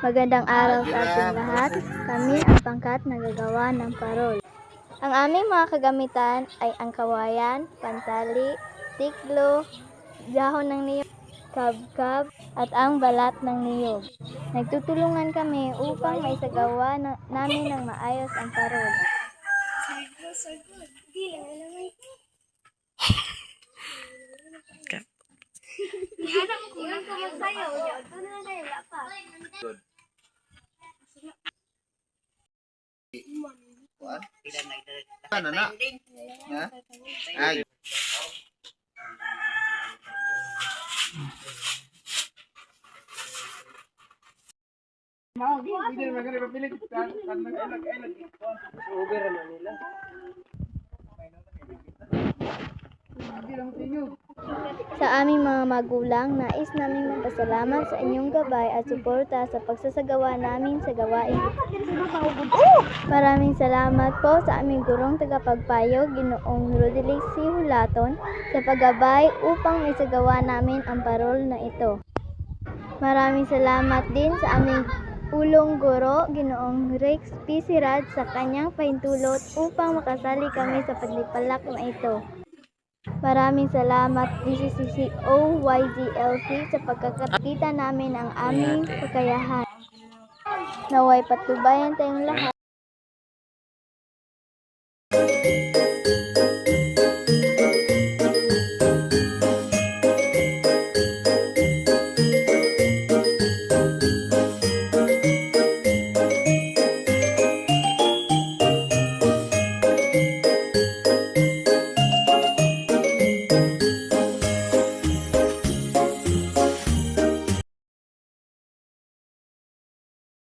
Magandang araw sa ating lahat. Kami ang pangkat na gagawa ng parol. Ang aming mga kagamitan ay ang kawayan, pantali, stick glue, dahon ng niyog, kabkab, at ang balat ng niyog. Nagtutulungan kami upang maisagawa namin ng maayos ang parol. Ano na? Ha? Ay. Sa aming mga magulang, nais naming magpasalamat sa inyong gabay at suporta sa pagsasagawa namin sa gawain. Maraming salamat po sa aming gurong tagapagpayo, Ginoong Rodelick C. Hulaton, sa paggabay upang maisagawa namin ang parol na ito. Maraming salamat din sa aming ulong guro, Ginoong Rex P. Sirad, sa kanyang pahintulot upang makasali kami sa paglipalak na ito. Maraming salamat DCCCO YGLC sa pagkakakita namin ang aming kakayahan. Naway patnubayan tayong lahat.